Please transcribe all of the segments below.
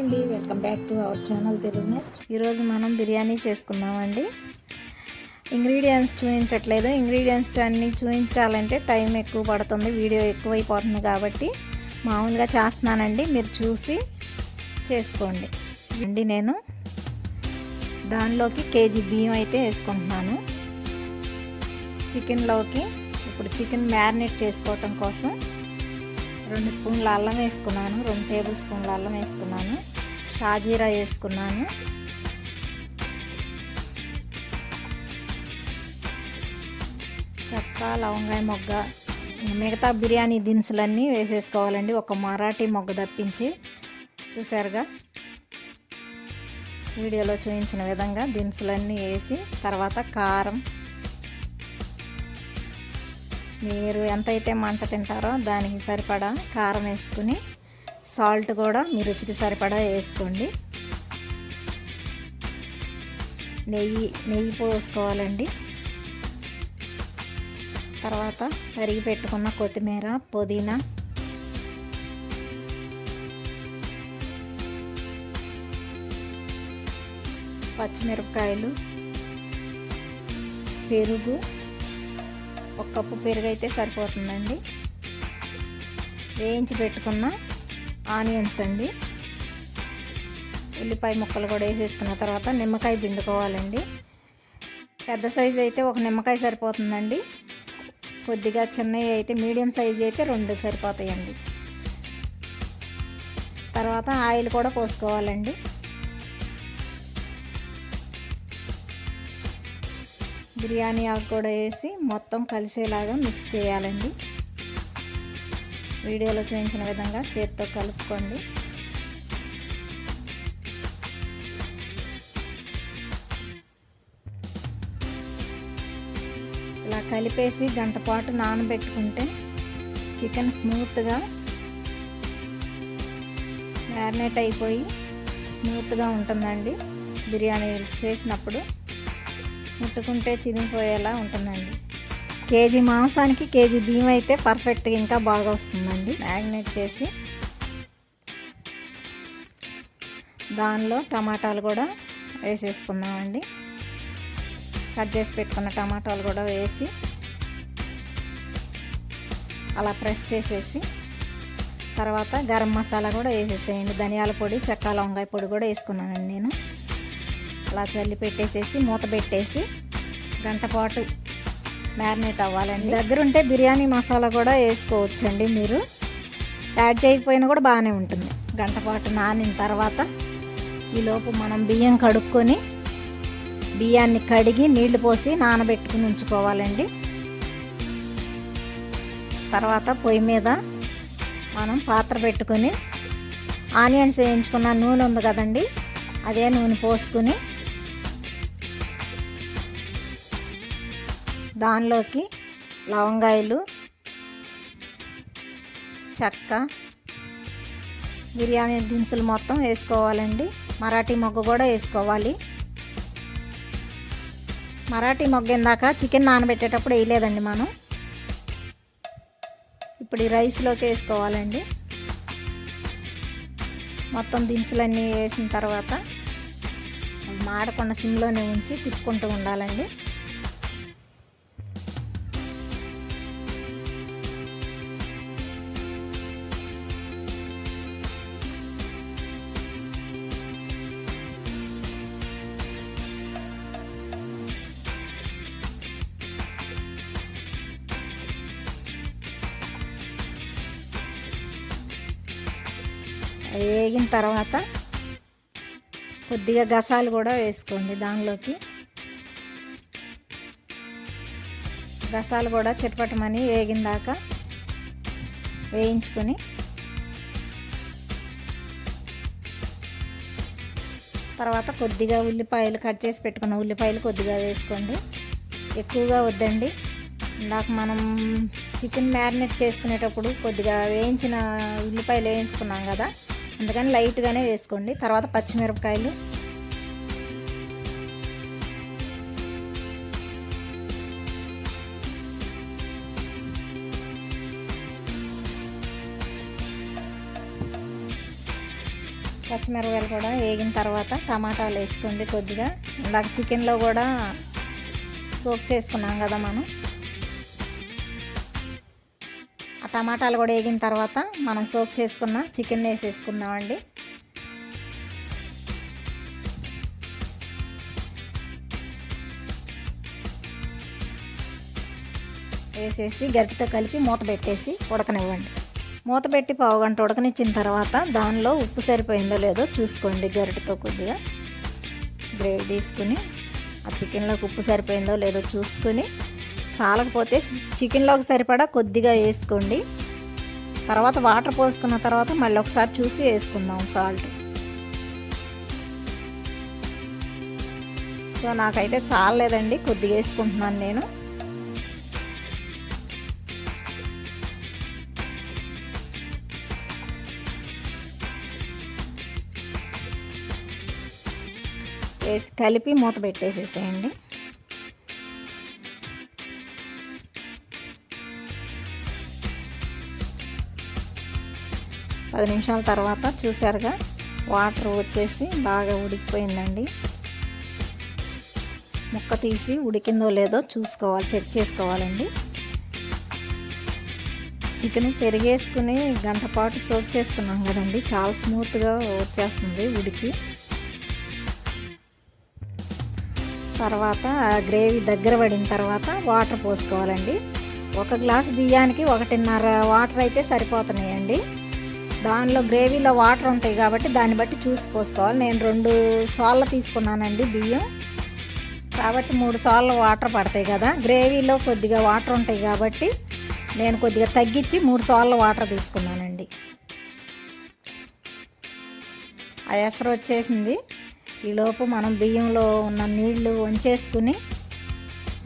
అండి, welcome back to our channel Telugu nest. ఈరోజు మనం బిర్యానీ చేసుకుందామండి. ఇంగ్రీడియంట్స్ చూపించట్లేదు. ఇంగ్రీడియంట్స్ అన్నీ చూపించాలంటే టైం ఎక్కువ పడుతుంది, వీడియో ఎక్కువైపోతుంది కాబట్టి మామూలుగా చేస్తున్నానండి. మీరు చూసి చేసుకోండి అండి. నేను దానిలోకి కేజీ బియ్యం అయితే వేసుకుంటున్నాను. చికెన్లోకి ఇప్పుడు చికెన్ మ్యారినేట్ చేసుకోవటం కోసం 2 స్పూన్ల అల్లం వేసుకున్నాను, 2 టేబుల్ స్పూన్ల అల్లం వేసుకున్నాను, షాజీరా వేసుకున్నాను, చెక్క, లవంగాయ మొగ్గ, మిగతా బిర్యానీ దినుసులన్నీ వేసేసుకోవాలండి. ఒక మరాఠీ మొగ్గ తప్పించి. చూసారుగా వీడియోలో చూపించిన విధంగా దినుసులన్నీ వేసి, తర్వాత కారం, మీరు ఎంతైతే మంట తింటారో దానికి సరిపడా కారం వేసుకుని, సాల్ట్ కూడా మీ రుచికి సరిపడా వేసుకోండి. నెయ్యి పోసుకోవాలండి. తర్వాత తరిగి పెట్టుకున్న కొత్తిమీర, పుదీనా, పచ్చిమిరపకాయలు, పెరుగు, 1 కప్పు పెరుగు అయితే సరిపోతుందండి. వేయించి పెట్టుకున్న ఆనియన్స్ అండి, ఉల్లిపాయ ముక్కలు కూడా వేసేసుకున్న తర్వాత నిమ్మకాయ పిండుకోవాలండి. పెద్ద సైజు అయితే 1 నిమ్మకాయ సరిపోతుందండి. కొద్దిగా చిన్నవి అయితే, మీడియం సైజు అయితే 2 సరిపోతాయండి. తర్వాత ఆయిల్ కూడా పోసుకోవాలండి. బిర్యానీ ఆకు కూడా వేసి మొత్తం కలిసేలాగా మిక్స్ చేయాలండి. వీడియోలో చూపించిన విధంగా చేతితో కలుపుకోండి. ఇలా కలిపేసి గంట పాటు నానబెట్టుకుంటే చికెన్ స్మూత్గా మ్యారినేట్ అయిపోయి స్మూత్గా ఉంటుందండి. బిర్యానీ చేసినప్పుడు ముట్టుకుంటే చిరిగిపోయేలా ఉంటుందండి. కేజీ మాంసానికి కేజీ బియ్యం అయితే పర్ఫెక్ట్గా ఇంకా బాగా వస్తుందండి. మ్యారినేట్ చేసి దానిలో టమాటాలు కూడా వేసేసుకుందామండి. కట్ చేసి పెట్టుకున్న టమాటాలు కూడా వేసి అలా ప్రెస్ చేసేసి, తర్వాత గరం మసాలా కూడా వేసేసేయండి. ధనియాల పొడి, చెక్క, లవంగాయ పొడి కూడా వేసుకున్నానండి నేను. అలా చల్లి పెట్టేసేసి మూత పెట్టేసి గంట పాటు మ్యారినేట్ అవ్వాలండి. దగ్గరుంటే బిర్యానీ మసాలా కూడా వేసుకోవచ్చండి. మీరు యాడ్ చేయకపోయినా కూడా బాగానే ఉంటుంది. గంట పాటు నానిన తర్వాత ఈలోపు మనం బియ్యం కడుక్కొని, బియ్యాన్ని కడిగి నీళ్లు పోసి నానబెట్టుకుని ఉంచుకోవాలండి. తర్వాత పొయ్యి మీద మనం పాత్ర పెట్టుకొని ఆనియన్స్ వేయించుకున్న నూనె ఉంది కదండి, అదే నూనె పోసుకుని దానిలోకి లవంగాయలు, చెక్క, బిర్యానీ దినుసులు మొత్తం వేసుకోవాలండి. మరాఠీ మొగ్గ కూడా వేసుకోవాలి. మరాఠీ మొగ్గ ఇందాక చికెన్ నానబెట్టేటప్పుడు వేయలేదండి మనం. ఇప్పుడు ఈ రైస్లోకి వేసుకోవాలండి. మొత్తం దినుసులన్నీ వేసిన తర్వాత మాడకుండా సిమ్లోనే ఉంచి తిప్పుకుంటూ ఉండాలండి. వేగిన తర్వాత కొద్దిగా గసాలు కూడా వేసుకోండి. దానిలోకి గసాలు కూడా చిటపటమని వేగిన దాకా వేయించుకొని, తర్వాత కొద్దిగా ఉల్లిపాయలు, కట్ చేసి పెట్టుకున్న ఉల్లిపాయలు కొద్దిగా వేసుకోండి. ఎక్కువగా వద్దండి. ఇందాక మనం చికెన్ మ్యారినేట్ చేసుకునేటప్పుడు కొద్దిగా వేయించిన ఉల్లిపాయలు వేయించుకున్నాం కదా, అందుకని లైట్గానే వేసుకోండి. తర్వాత పచ్చిమిరపకాయలు, పచ్చిమిరపకాయలు కూడా వేగిన తర్వాత టమాటాలు వేసుకోండి కొద్దిగా. ఇందాక చికెన్లో కూడా సోక్ చేసుకున్నాం కదా మనం. ఆ టమాటాలు కూడా వేగిన తర్వాత మనం సోక్ చేసుకున్న చికెన్ వేసేసుకుందామండి. వేసేసి గరిటెతో కలిపి మూత పెట్టేసి ఉడకనివ్వండి. మూత పెట్టి పావుగంట ఉడకనిచ్చిన తర్వాత దానిలో ఉప్పు సరిపోయిందో లేదో చూసుకోండి. గరిటెతో కొద్దిగా గ్రేవీ తీసుకుని ఆ చికెన్లోకి ఉప్పు సరిపోయిందో లేదో చూసుకుని, చాలకపోతే చికెన్లోకి సరిపడా కొద్దిగా వేసుకోండి. తర్వాత వాటర్ పోసుకున్న తర్వాత మళ్ళీ ఒకసారి చూసి వేసుకుందాం సాల్ట్. సో నాకైతే చాలలేదండి, కొద్దిగా వేసుకుంటున్నాను నేను. వేసి కలిపి మూత పెట్టేసేసేయండి. పది నిమిషాల తర్వాత చూసారుగా వాటర్ వచ్చేసి బాగా ఉడికిపోయిందండి. ముక్క తీసి ఉడికిందో లేదో చూసుకోవాలి, చెక్ చేసుకోవాలండి. చికెన్ పెరిగేసుకుని గంట పాటు సోక్ చేసుకున్నాం కదండి, చాలా స్మూత్గా వచ్చేస్తుంది ఉడికి. తర్వాత గ్రేవీ దగ్గర పడిన తర్వాత వాటర్ పోసుకోవాలండి. 1 గ్లాసు బియ్యానికి 1.5 వాటర్ అయితే సరిపోతున్నాయండి. దానిలో గ్రేవీలో వాటర్ ఉంటాయి కాబట్టి దాన్ని బట్టి చూసి పోసుకోవాలి. నేను 2 సార్లు తీసుకున్నానండి బియ్యం, కాబట్టి 3 సార్లు వాటర్ పడతాయి కదా. గ్రేవీలో కొద్దిగా వాటర్ ఉంటాయి కాబట్టి నేను కొద్దిగా తగ్గించి 3 సార్లు వాటర్ తీసుకున్నానండి. ఆ ఎసరు వచ్చేసింది. ఈలోపు మనం బియ్యంలో ఉన్న నీళ్లు వంచేసుకుని,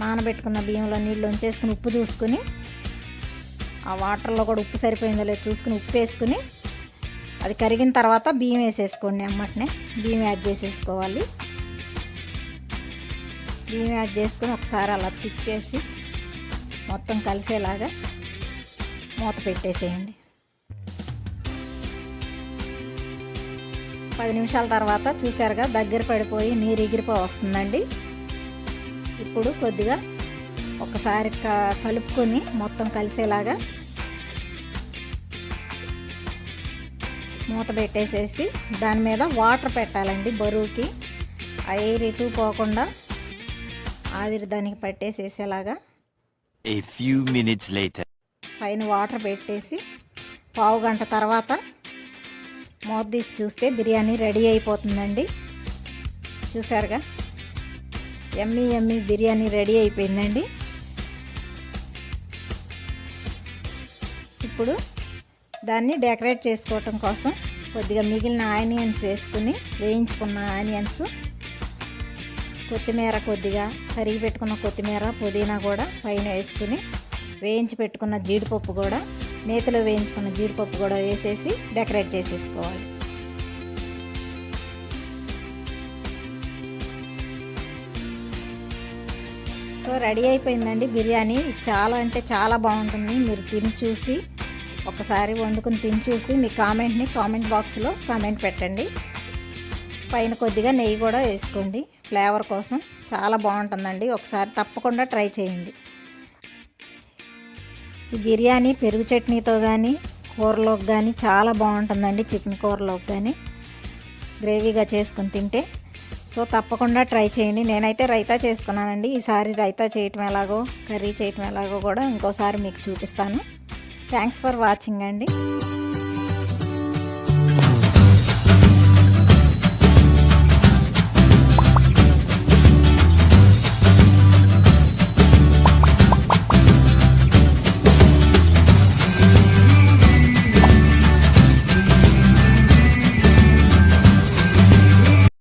నానబెట్టుకున్న బియ్యంలో నీళ్ళు వంచేసుకుని ఉప్పు చూసుకుని, ఆ వాటర్లో కూడా ఉప్పు సరిపోయిందో లేదో చూసుకుని ఉప్పు వేసుకుని, అది కరిగిన తర్వాత బియ్యం వేసేసుకోండి. అమ్మటనే బియ్యం యాడ్ చేసేసుకోవాలి. బియ్యం యాడ్ చేసుకుని ఒకసారి అలా తిప్పేసి మొత్తం కలిసేలాగా మూత పెట్టేసేయండి. 10 నిమిషాల తర్వాత చూసారుగా దగ్గర పడిపోయి నీరు ఎగిరిపోయి వస్తుందండి. ఇప్పుడు కొద్దిగా ఒకసారి కలుపుకొని మొత్తం కలిసేలాగా మూత పెట్టేసేసి దాని మీద వాటర్ పెట్టాలండి. బరువుకి ఎయిర్ ఎటు పోకుండా ఆవిరి దానికి పట్టేసేసేలాగా. A few minutes later. పైన వాటర్ పెట్టేసి పావు గంట తర్వాత మూత తీసి చూస్తే బిర్యానీ రెడీ అయిపోతుందండి. చూసారుగా యమ్మీ యమ్మీ బిర్యానీ రెడీ అయిపోయిందండి. ఇప్పుడు దాన్ని డెకరేట్ చేసుకోవటం కోసం కొద్దిగా మిగిలిన ఆనియన్స్ వేసుకుని, వేయించుకున్న ఆనియన్స్, కొత్తిమీర, కొద్దిగా తరిగి పెట్టుకున్న కొత్తిమీర, పుదీనా కూడా పైన వేసుకుని, వేయించి పెట్టుకున్న జీడిపప్పు కూడా, నేతిలో వేయించుకున్న జీడిపప్పు కూడా వేసేసి డెకరేట్ చేసేసుకోవాలి. సో రెడీ అయిపోయిందండి బిర్యానీ. చాలా అంటే చాలా బాగుంటుంది. మీరు తిని చూసి ఒకసారి వండుకుని తిని చూసి మీ కామెంట్ని కామెంట్ బాక్స్లో కామెంట్ పెట్టండి. పైన కొద్దిగా నెయ్యి కూడా వేసుకోండి ఫ్లేవర్ కోసం. చాలా బాగుంటుందండి, ఒకసారి తప్పకుండా ట్రై చేయండి. ఈ బిర్యానీ పెరుగు చట్నీతో కానీ, కూరలోకి కానీ చాలా బాగుంటుందండి. చికెన్ కూరలోకి కానీ గ్రేవీగా చేసుకుని తింటే. సో తప్పకుండా ట్రై చేయండి. నేనైతే రైతా చేసుకున్నానండి. ఈసారి రైతా చేయటం ఎలాగో, కర్రీ చేయటం ఎలాగో కూడా ఇంకోసారి మీకు చూపిస్తాను. థ్యాంక్స్ ఫర్ వాచింగ్ అండి.